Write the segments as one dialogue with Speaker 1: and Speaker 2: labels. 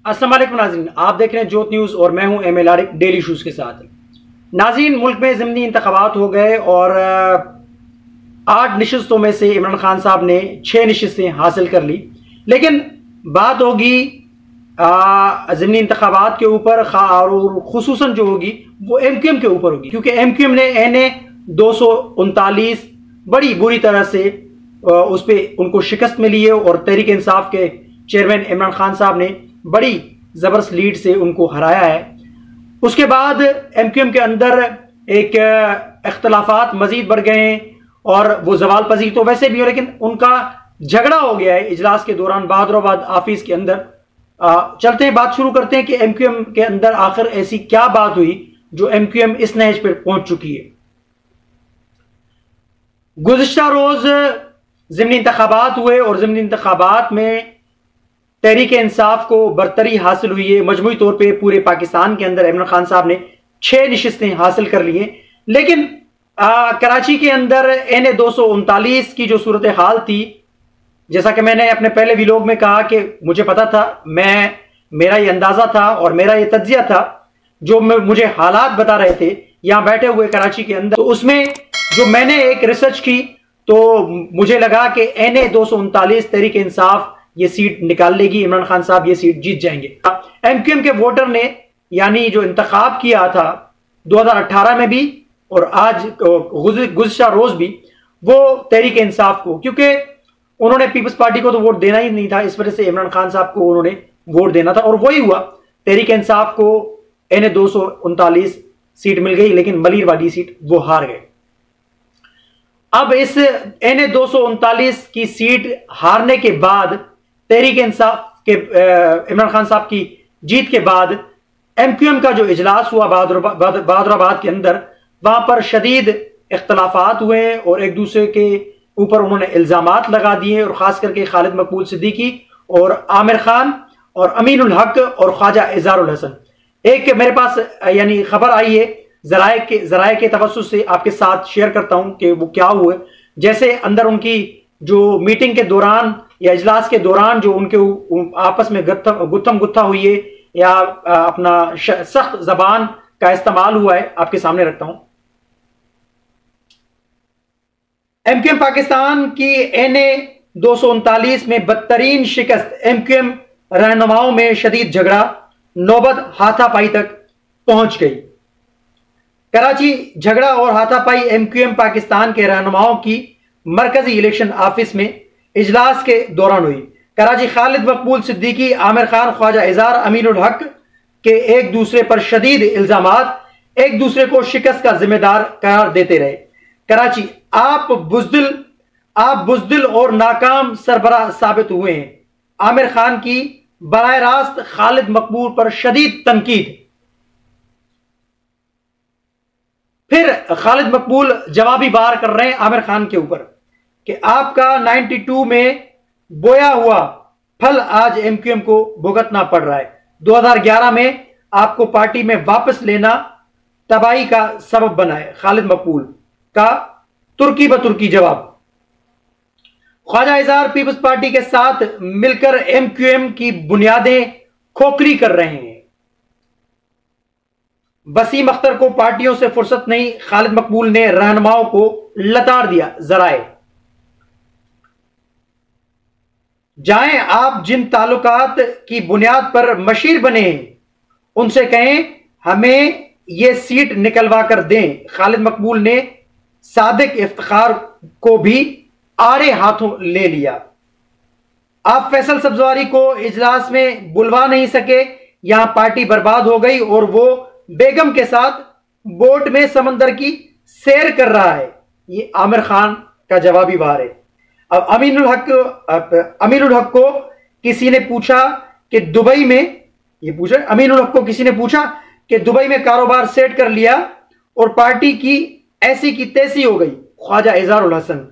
Speaker 1: अस्सलाम वालेकुम नाज़रीन, आप देख रहे हैं जोत न्यूज़ और मैं हूं एम आरिफ डेली इशूज़ के साथ। नाज़रीन, मुल्क में ज़िमनी इंतखाबात हो गए और 8 नशिस्तों में से इमरान खान साहब ने 6 नशिस्तें हासिल कर ली। लेकिन बात होगी ज़िमनी इंतखाबात के ऊपर और खुसूसन जो होगी वो MQM के ऊपर होगी, क्योंकि MQM ने NA 239 बड़ी बुरी तरह से उस पर उनको शिकस्त मिली है और तहरीक इंसाफ के चेयरमैन इमरान खान साहब ने बड़ी ज़बरदस्त लीड से उनको हराया है। उसके बाद MQM के अंदर एक इख्तलाफात मजीद बढ़ गए हैं और वो जवाल पजीर तो वैसे भी हो, लेकिन उनका झगड़ा हो गया है इजलास के दौरान बहादुराबाद ऑफिस के अंदर। चलते हैं, बात शुरू करते हैं कि MQM के अंदर आखिर ऐसी क्या बात हुई जो MQM इस नहज पर पहुंच चुकी है। गुज़िश्ता रोज ज़िमनी इंतखाबात हुए और ज़िमनी इंतखाबात में तहरीक इंसाफ को बरतरी हासिल हुई है। मजमूई तौर पे पूरे पाकिस्तान के अंदर इमरान खान साहब ने 6 नशिस्तें हासिल कर ली हैं। लेकिन कराची के अंदर NA 239 की जो सूरत हाल थी, जैसा कि मैंने अपने पहले व्लॉग में कहा कि मुझे पता था, मेरा ये अंदाजा था और मेरा ये तज्जिया था, जो मुझे हालात बता रहे थे यहाँ बैठे हुए कराची के अंदर। तो उसमें जो मैंने एक रिसर्च की तो मुझे लगा कि NA 239 तहरीक इंसाफ ये सीट निकाल लेगी, इमरान खान साहब ये सीट जीत जाएंगे। MQM के वोटर ने यानी जो इंतखाब किया था 2018 में भी और आज गुज़िश्ता रोज भी, वो तहरीक इंसाफ को, क्योंकि उन्होंने पीपल्स पार्टी को तो वोट देना ही नहीं था, इस वजह से इमरान खान साहब को उन्होंने वोट देना था और वही हुआ। तहरीक इंसाफ को NA 239 सीट मिल गई, लेकिन मलिर वाली सीट वो हार गए। अब इस NA 239 की सीट हारने के बाद, तहरीक इंसाफ के इमरान खान साहब की जीत के बाद, MQM का जो इजलास हुआ बहादुराबाद के अंदर, वहां पर शदीद इख्तलाफात हुए और एक दूसरे के ऊपर उन्होंने इल्जामात लगा दिए और खास करके खालिद मकबूल सिद्दीकी और आमिर खान और अमीनुल हक और ख्वाजा इज़हारुल हसन। एक मेरे पास यानी खबर आई है, जराए के तवस्सुस से आपके साथ शेयर करता हूं कि वो क्या हुए। जैसे अंदर उनकी जो मीटिंग के दौरान या इजलास के दौरान जो उनके आपस में गुत्थम गुत्था हुई है या अपना सख्त जबान का इस्तेमाल हुआ है, आपके सामने रखता हूं। MQM पाकिस्तान की NA 239 में बदतरीन शिकस्त, MQM रहनुमाओं में शदीद झगड़ा, नौबत हाथापाई तक पहुंच गई। कराची झगड़ा और हाथापाई MQM पाकिस्तान के रहनुमाओं की मरकजी इलेक्शन ऑफिस में इजलास के दौरान हुई। कराची खालिद मकबूल सिद्दीकी, आमिर खान, ख्वाजा इज़हार, अमीनुल हक के एक दूसरे पर शदीद इल्जामात, एक दूसरे को शिकस्त का जिम्मेदार करार देते रहे। कराची, आप बुज़दिल और नाकाम सरबराह साबित हुए हैं। आमिर खान की बराह रास्त खालिद मकबूल पर शदीद तनकीद। फिर खालिद मकबूल जवाबी वार कर रहे हैं आमिर खान के ऊपर कि आपका 92 में बोया हुआ फल आज MQM को भुगतना पड़ रहा है। 2011 में आपको पार्टी में वापस लेना तबाही का सबब बना है। खालिद मकबूल का तुर्की बतुर्की जवाब। ख्वाजा इज़हार पीपल्स पार्टी के साथ मिलकर MQM की बुनियादें खोखली कर रहे हैं। वसीम अख्तर को पार्टियों से फुर्सत नहीं, खालिद मकबूल ने रहनुमाओं को लताड़ दिया। जराए, जाएं आप जिन ताल्लुकात की बुनियाद पर मशीर बने हैं उनसे कहें हमें यह सीट निकलवा कर दें। खालिद मकबूल ने सादिक इफ्तिखार को भी आड़े हाथों ले लिया। आप फैसल सब्जवारी को इजलास में बुलवा नहीं सके, यहां पार्टी बर्बाद हो गई और वो बेगम के साथ बोट में समंदर की सैर कर रहा है। ये आमिर खान का जवाबी वार है। अब अमीनुल हक को किसी ने पूछा कि दुबई में, ये पूछा अमीनुल हक को किसी ने पूछा कि दुबई में कारोबार सेट कर लिया और पार्टी की ऐसी की तैसी हो गई। ख्वाजा इज़हारुल हसन,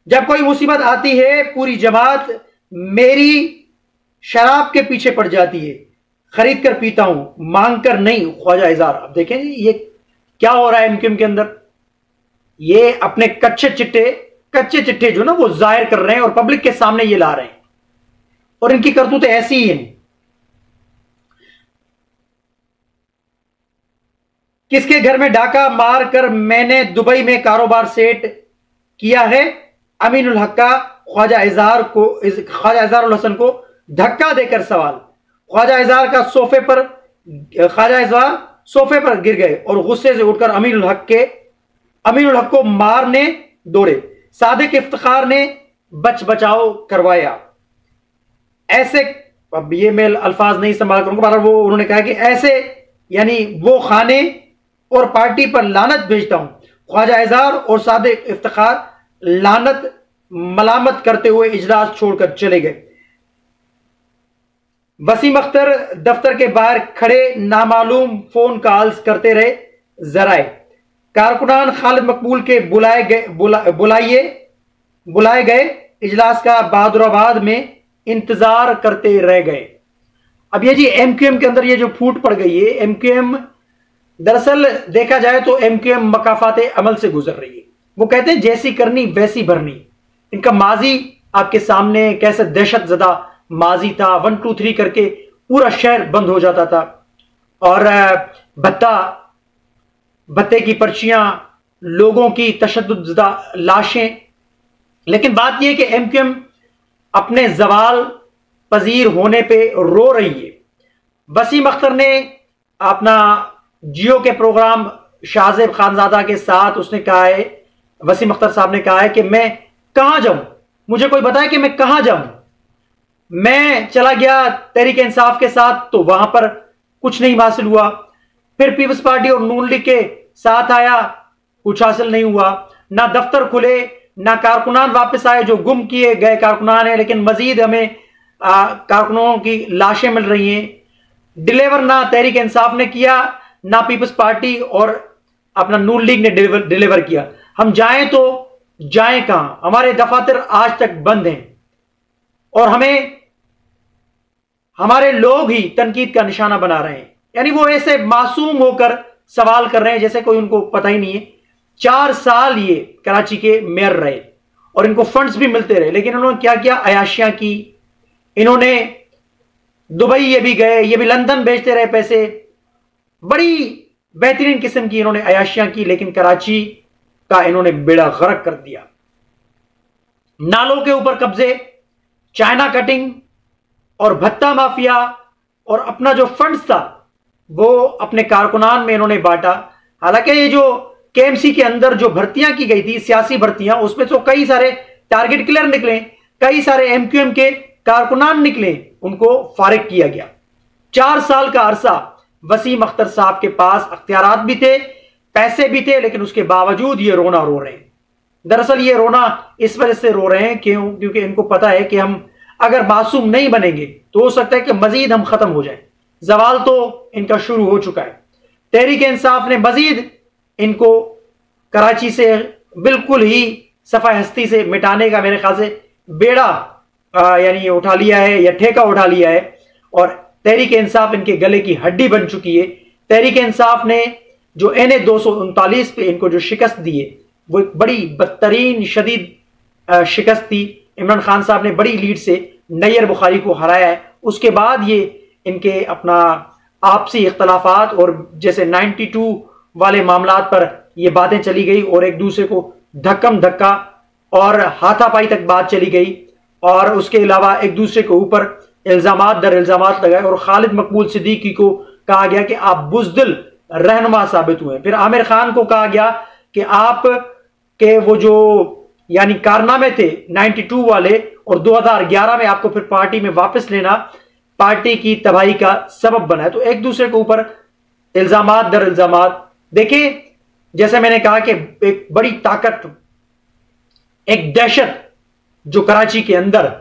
Speaker 1: जब कोई मुसीबत आती है पूरी जमात मेरी शराब के पीछे पड़ जाती है, खरीद कर पीता हूं, मांग कर नहीं। ख्वाजा इज़हार, अब देखें ये क्या हो रहा है MQM के अंदर। ये अपने कच्चे चिट्ठे जो ना वो जाहिर कर रहे हैं और पब्लिक के सामने ये ला रहे हैं और इनकी करतूतें ऐसी ही हैं। किसके घर में डाका मारकर मैंने दुबई में कारोबार सेट किया है? अमीनुल हक का ख्वाजा इजहारुल हसन को धक्का देकर सवाल। ख्वाजा इजहार सोफे पर गिर गए और गुस्से से उठकर अमीनुल हक को मारने दौड़े। सादिक इफ्तिखार ने बचाव करवाया। ऐसे, अब ये मैं अल्फाज नहीं संभाल करूंगा, वो उन्होंने कहा कि ऐसे यानी वो खाने और पार्टी पर लानत भेजता हूं। ख्वाजा इजहार और सादिक इफ्तिखार लानत मलामत करते हुए इजलास छोड़कर चले गए। वसीम अख्तर दफ्तर के बाहर खड़े नामालूम फोन कॉल्स करते रहे। जराए कारकुनान खालिद मकबूल के बुलाए गए इजलास का बहादुराबाद में इंतजार करते रह गए। अब ये जी एमक्यूएम के अंदर ये जो फूट पड़ गई है, एमक्यूएम दरअसल देखा जाए तो एमक्यूएम मकाफाते अमल से गुजर रही है। वो कहते हैं जैसी करनी वैसी भरनी। इनका माजी आपके सामने कैसे दहशतजदा माजी था। 1 2 3 करके पूरा शहर बंद हो जाता था और भत्ते की पर्चियां, लोगों की तशद्दुदज़दा लाशें। लेकिन बात यह कि एमक्यूएम अपने जवाल पजीर होने पे रो रही है। वसीम अख्तर ने अपना जियो के प्रोग्राम शाहजेब खानजादा के साथ उसने कहा है, वसीम अख्तर साहब ने कहा है कि मैं कहां जाऊं, मुझे कोई बताए कि मैं कहां जाऊं। मैं चला गया तहरीक इंसाफ के साथ तो वहां पर कुछ नहीं हासिल हुआ, फिर पीपल्स पार्टी और नून लीग के साथ आया, कुछ हासिल नहीं हुआ। ना दफ्तर खुले, ना कारकुनान वापस आए, जो गुम किए गए कारकुनान है, लेकिन मजीद हमें कारकुनों की लाशें मिल रही हैं। डिलीवर ना तहरीक इंसाफ ने किया, ना पीपल्स पार्टी और अपना नून लीग ने डिलीवर किया। हम जाएं तो जाएं कहां? हमारे दफातर आज तक बंद हैं और हमें हमारे लोग ही तनकीद का निशाना बना रहे हैं। यानी वो ऐसे मासूम होकर सवाल कर रहे हैं जैसे कोई उनको पता ही नहीं है। 4 साल ये कराची के मेयर रहे और इनको फंड्स भी मिलते रहे, लेकिन इन्होंने क्या किया? अयाशियां की। इन्होंने दुबई ये भी गए, ये भी लंदन भेजते रहे पैसे, बड़ी बेहतरीन किस्म की इन्होंने अयाशियां की, लेकिन कराची का इन्होंने बेड़ा गर्क कर दिया। नालों के ऊपर कब्जे, चाइना कटिंग और भत्ता माफिया, और अपना जो फंड्स था वो अपने कारकुनान में इन्होंने बांटा। हालांकि ये जो केएमसी के अंदर जो भर्तियां की गई थी, सियासी भर्तियां, उसमें तो कई सारे टारगेट किलर निकले, कई सारे एमक्यूएम के कारकुनान निकले, उनको फारिग किया गया। 4 साल का अरसा वसीम अख्तर साहब के पास अख्तियारात भी थे, पैसे भी थे, लेकिन उसके बावजूद ये रोना रो रहे हैं। दरअसल ये रोना इस वजह से रो रहे हैं क्योंकि इनको पता है कि हम अगर मासूम नहीं बनेंगे तो हो सकता है कि मजीद हम खत्म हो जाएं। जवाल तो इनका शुरू हो चुका है। तहरीक इंसाफ ने मजीद इनको कराची से बिल्कुल ही सफा हस्ती से मिटाने का मेरे ख्याल से बेड़ा यानी उठा लिया है या ठेका उठा लिया है, और तहरीक इंसाफ इनके गले की हड्डी बन चुकी है। तहरीक इंसाफ ने जो NA 239 पे इनको जो शिकस्त दी है वो एक बड़ी बदतरीन शदीद शिकस्त थी। इमरान खान साहब ने बड़ी लीड से नैयर बुखारी को हराया है। उसके बाद ये इनके अपना आपसी इख्तलाफात और जैसे 92 वाले मामलात पर ये बातें चली गई और एक दूसरे को धक्कम धक्का और हाथापाई तक बात चली गई, और उसके अलावा एक दूसरे के ऊपर इल्जामात दर इल्जामात लगाए, और खालिद मकबूल सिद्दीकी को कहा गया कि आप बुज़दिल रहनुमा साबित हुए। फिर आमिर खान को कहा गया कि आप के वो जो यानी कारनामे थे 92 वाले और 2011 में आपको फिर पार्टी में वापस लेना पार्टी की तबाही का सबब बना है। तो एक दूसरे के ऊपर इल्जामात दर इल्जामात। देखिए, जैसे मैंने कहा कि एक बड़ी ताकत, एक दहशत जो कराची के अंदर,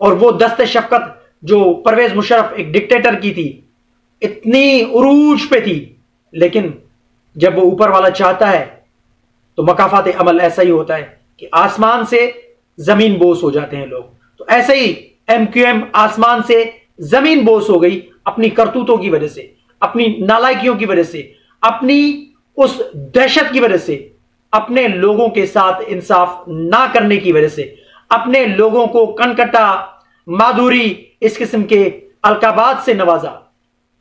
Speaker 1: और वो दस्ते शफकत जो परवेज मुशर्रफ एक डिक्टेटर की थी, इतनी उरूज पे थी, लेकिन जब वो ऊपर वाला चाहता है तो मकाफात अमल ऐसा ही होता है कि आसमान से जमीन बोस हो जाते हैं लोग। तो ऐसे ही एमक्यूएम आसमान से जमीन बोस हो गई अपनी करतूतों की वजह से, अपनी नालायकियों की वजह से, अपनी उस दहशत की वजह से, अपने लोगों के साथ इंसाफ ना करने की वजह से, अपने लोगों को कनकटा, माधुरी, इस किस्म के अलकाबात से नवाजा,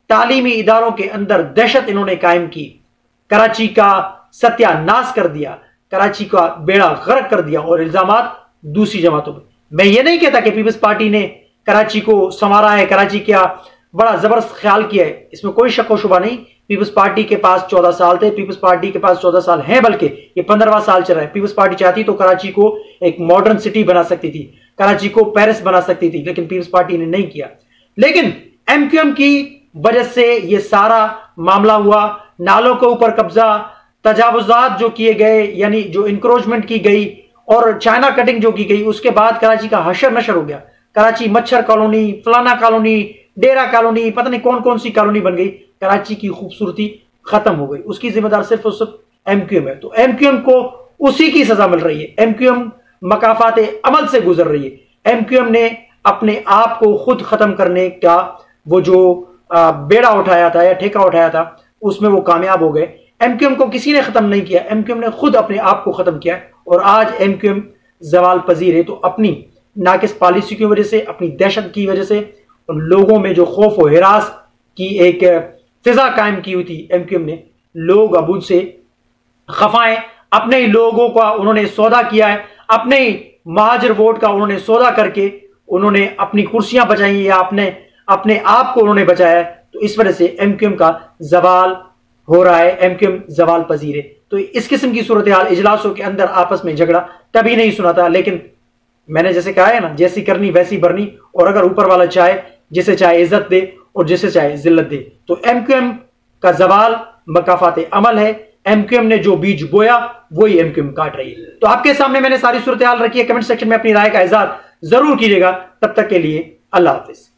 Speaker 1: तालीमी इदारों के अंदर दहशत इन्होंने कायम की, कराची का सत्यानाश कर दिया, कराची का बेड़ा गर्क कर दिया और इल्जामात दूसरी जमातों पर। मैं ये नहीं कहता कि पीपल्स पार्टी ने कराची को संवारा है, कराची का बड़ा जबरदस्त ख्याल किया है, इसमें कोई शक व शुबा नहीं। पीपल्स पार्टी के पास 14 साल थे, पीपल्स पार्टी के पास 14 साल हैं, बल्कि ये 15वां साल चल रहा है। पीपल्स पार्टी चाहती तो कराची को एक मॉडर्न सिटी बना सकती थी, कराची को पेरिस बना सकती थी, लेकिन पीपल्स पार्टी ने नहीं किया। लेकिन एमक्यूएम की वजह से ये सारा मामला हुआ। नालों के ऊपर कब्जा, तजावुजात जो किए गए, यानी जो इंक्रोचमेंट की गई और चाइना कटिंग जो की गई, उसके बाद कराची का हशर नशर हो गया। कराची मच्छर कॉलोनी, फलाना कॉलोनी, डेरा कॉलोनी, पता नहीं कौन कौन सी कॉलोनी बन गई। कराची की खूबसूरती खत्म हो गई। उसकी जिम्मेदार सिर्फ और सिर्फ एमक्यूएम है। तो एमक्यूएम को उसी की सजा मिल रही है। एमक्यूएम मकाफात अमल से गुजर रही है। एमक्यूएम ने अपने आप को खुद खत्म करने का वो जो बेड़ा उठाया था या ठेका उठाया था, उसमें वो कामयाब हो गए। एमक्यूएम को किसी ने खत्म नहीं किया, एमक्यूएम ने खुद अपने आप को खत्म किया और आज एमक्यूएम जवाल पजीर है। तो अपनी नाकिस पॉलिसी की वजह से, अपनी दहशत की वजह से, उन लोगों में जो खौफ और हिरास की एक फिजा कायम की हुई थी एमक्यूएम ने, लोग अब उनसे खफाएं। अपने ही लोगों का उन्होंने सौदा किया है, अपने ही महाजर वोट का उन्होंने सौदा करके उन्होंने अपनी कुर्सियां बचाई या अपने आप को उन्होंने बचाया है। तो इस वजह से एमक्यूएम का जवाल हो रहा है, एमक्यूएम जवाल पजीर है। तो इस किस्म की सूरत हाल इजलासों के अंदर आपस में झगड़ा कभी नहीं सुना था, लेकिन मैंने जैसे कहा है ना, जैसी करनी वैसी भरनी। और अगर ऊपर वाला चाहे, जिसे चाहे इज्जत दे और जिसे चाहे जिल्लत दे। तो एमक्यूएम का जवाल मकाफात अमल है। एमक्यूएम ने जो बीज बोया वही एमक्यूएम काट रही है। तो आपके सामने मैंने सारी सूरत हाल रखी है। कमेंट सेक्शन में अपनी राय का इजहार जरूर कीजिएगा। तब तक के लिए अल्लाह हाफिज।